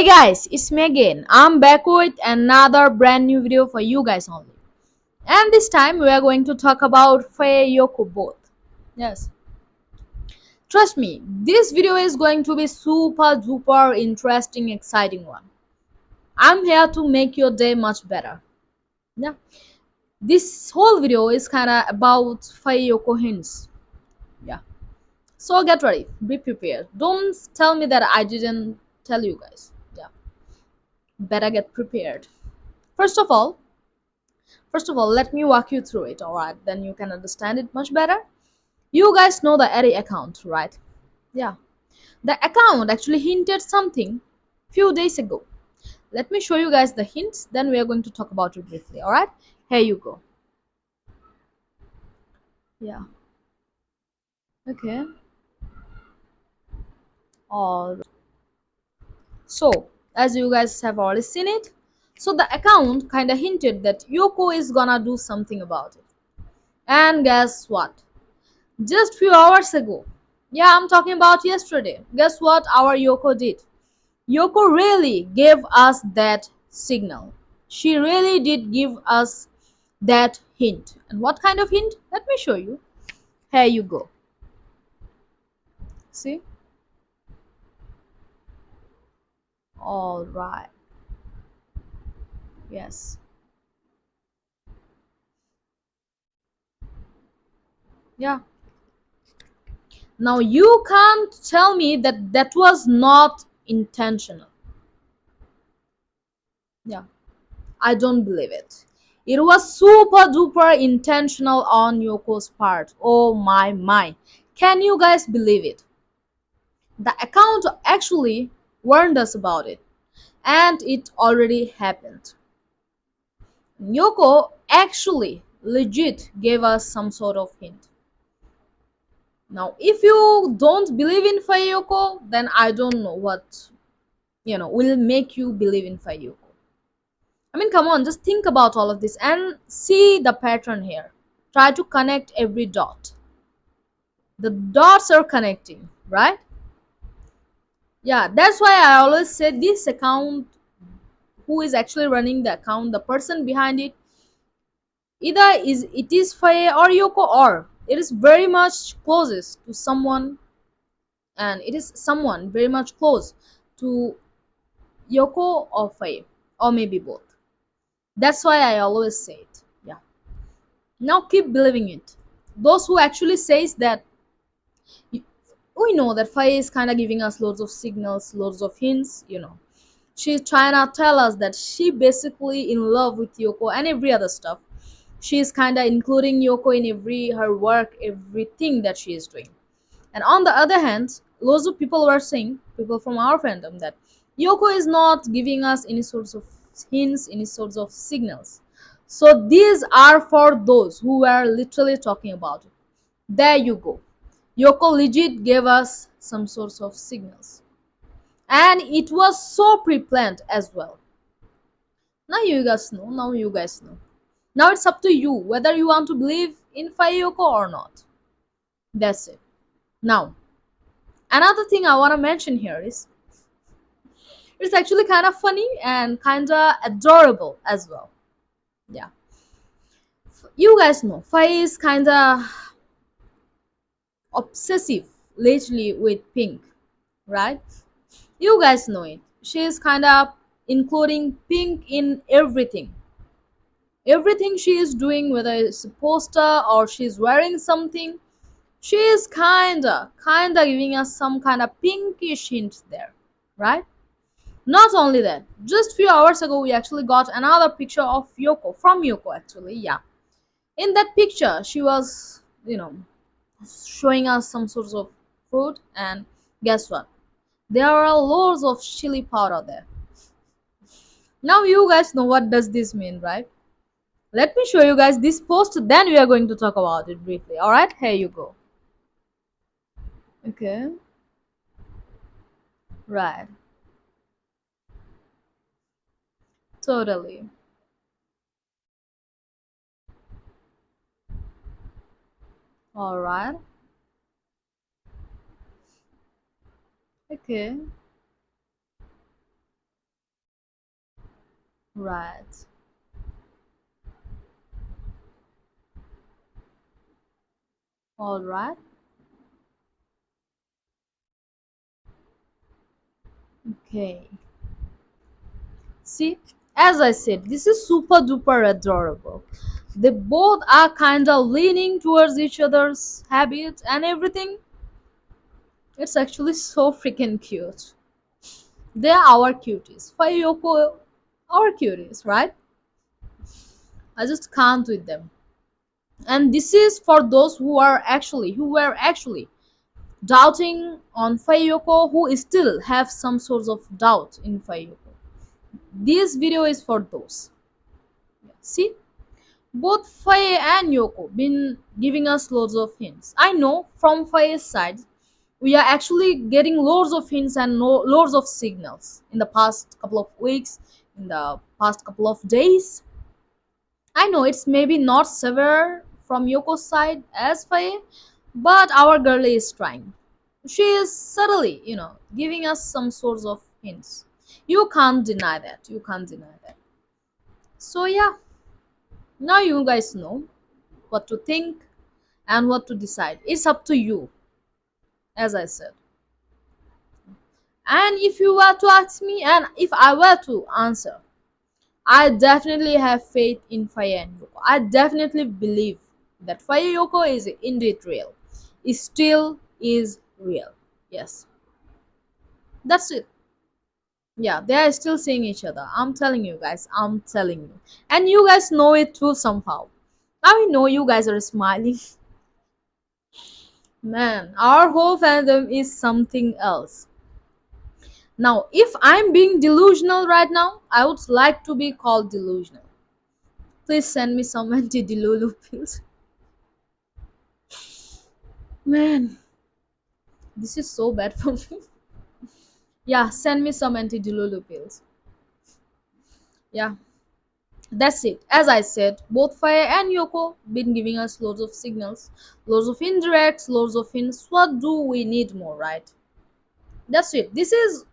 Hey guys, it's me again. I'm back with another brand new video for you guys only. And this time we are going to talk about Faye Yoko both. Yes. Trust me, this video is going to be super duper interesting, exciting one. I'm here to make your day much better. Yeah. This whole video is kinda about Faye Yoko hints. Yeah. So get ready, be prepared. Don't tell me that I didn't tell you guys. Yeah. Better get prepared. First of all, First of all, let me walk you through it, alright? Then you can understand it much better. You guys know the Eddie account, right? Yeah. The account actually hinted something few days ago. Let me show you guys the hints, then we are going to talk about it briefly, alright? Here you go. Yeah. Okay. All right. So, as you guys have already seen it, so the account kind of hinted that Yoko is gonna do something about it. And guess what? Just few hours ago, yeah, I'm talking about yesterday. Guess what our Yoko did? Yoko really gave us that signal. She really did give us that hint. And what kind of hint? Let me show you. Here you go. See? All right. Yes. Yeah. Now you can't tell me that that was not intentional. Yeah. I don't believe it. It was super duper intentional on Yoko's part. Oh my. Can you guys believe it? The account actually warned us about it, and it already happened. Yoko actually legit gave us some sort of hint. Now, if you don't believe in Fayoko, then I don't know what will make you believe in Fayoko. I mean, come on, just think about all of this and see the pattern here. Try to connect every dot. The dots are connecting, right? Yeah, that's why I always say this account, who is actually running the account, the person behind it, either it is Faye or Yoko, or it is very much closest to someone, and it is someone very much close to Yoko or Faye, or maybe both. That's why I always say it. Yeah. Now keep believing it. Those who actually says that, we know that Faye is kind of giving us loads of signals, loads of hints. She's trying to tell us that she basically in love with Yoko and every other stuff. She's kind of including Yoko in every her work, everything that she is doing. And on the other hand, loads of people were saying, people from our fandom, that Yoko is not giving us any sorts of hints, any sorts of signals. So these are for those who were literally talking about it. There you go. Yoko legit gave us some sorts of signals. And it was so pre-planned as well. Now you guys know. Now it's up to you whether you want to believe in Fayoko or not. That's it. Now, another thing I want to mention here is it's actually kind of funny and kind of adorable as well. Yeah. You guys know Faye is kind of obsessive lately with pink, right? You guys know it. She is kind of including pink in everything. Everything she is doing, whether it's a poster or she's wearing something, she is kinda giving us some kind of pinkish hint there, right? Not only that, just few hours ago we actually got another picture of Yoko from Yoko actually, yeah. In that picture, she was, showing us some sorts of fruit, and guess what? There are loads of chili powder there. Now you guys know what does this mean, right? Let me show you guys this post, then we are going to talk about it briefly. Alright, here you go. Okay, right. Totally. Alright. Okay. Right. All right. Okay. See, as I said, this is super duper adorable. They both are kind of leaning towards each other's habits and everything. It's actually so freaking cute. They are our cuties. Fayoko, our cuties, right? I just can't with them. And this is for those who were actually doubting on Fayoko, who still have some sorts of doubt in Fayoko. This video is for those. See, both Faye and Yoko been giving us loads of hints. I know from Faye's side, we are actually getting loads of hints and loads of signals in the past couple of weeks, in the past couple of days. I know it's maybe not severe from Yoko's side as Faye, but our girl is trying. She is subtly, giving us some sorts of hints. You can't deny that. You can't deny that. So yeah, now you guys know what to think and what to decide. It's up to you, as I said. And if you were to ask me, and if I were to answer, I definitely have faith in Fire and Yoko. I definitely believe that Fire Yoko is indeed real. It still is real. Yes, that's it. Yeah, they are still seeing each other. I'm telling you guys. I'm telling you. And you guys know it too somehow. I know you guys are smiling. Man, our whole fandom is something else. Now, if I'm being delusional right now, I would like to be called delusional. Please send me some anti-delulu pills. Man, this is so bad for me. Yeah, send me some anti-delulu pills. Yeah, that's it. As I said, both Fire and Yoko been giving us loads of signals, loads of indirects, loads of hints. What do we need more, right? That's it. This is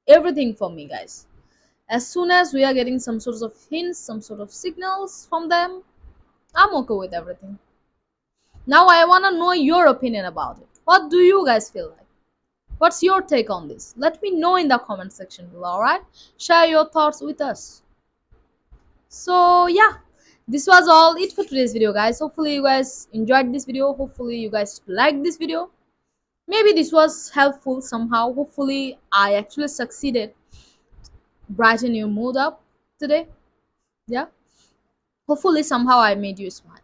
everything for me, guys. As soon as we are getting some sorts of hints, some sort of signals from them, I'm okay with everything. Now I want to know your opinion about it. What do you guys feel like? What's your take on this? Let me know in the comment section below, alright? Share your thoughts with us. So, yeah, this was all it for today's video, guys. Hopefully, you guys enjoyed this video. Hopefully, you guys liked this video. Maybe this was helpful somehow. Hopefully, I actually succeeded brighten your mood up today. Yeah. Hopefully, somehow I made you smile.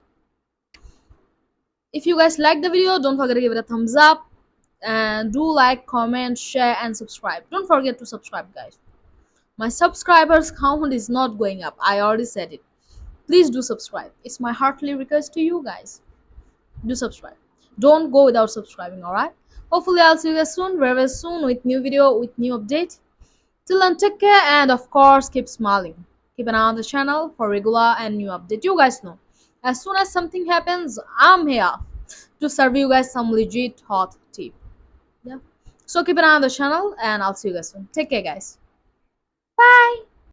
If you guys like the video, don't forget to give it a thumbs up and do like, comment, share, and subscribe. Don't forget to subscribe, guys. My subscribers count is not going up. I already said it. Please do subscribe. It's my heartily request to you guys. Do subscribe. Don't go without subscribing, alright? Hopefully I'll see you guys soon, very, very soon with new video, with new update. Till then, take care and of course keep smiling. Keep an eye on the channel for regular and new update. You guys know. As soon as something happens, I'm here to serve you guys some legit hot tea. Yeah. So keep an eye on the channel and I'll see you guys soon. Take care, guys. Bye.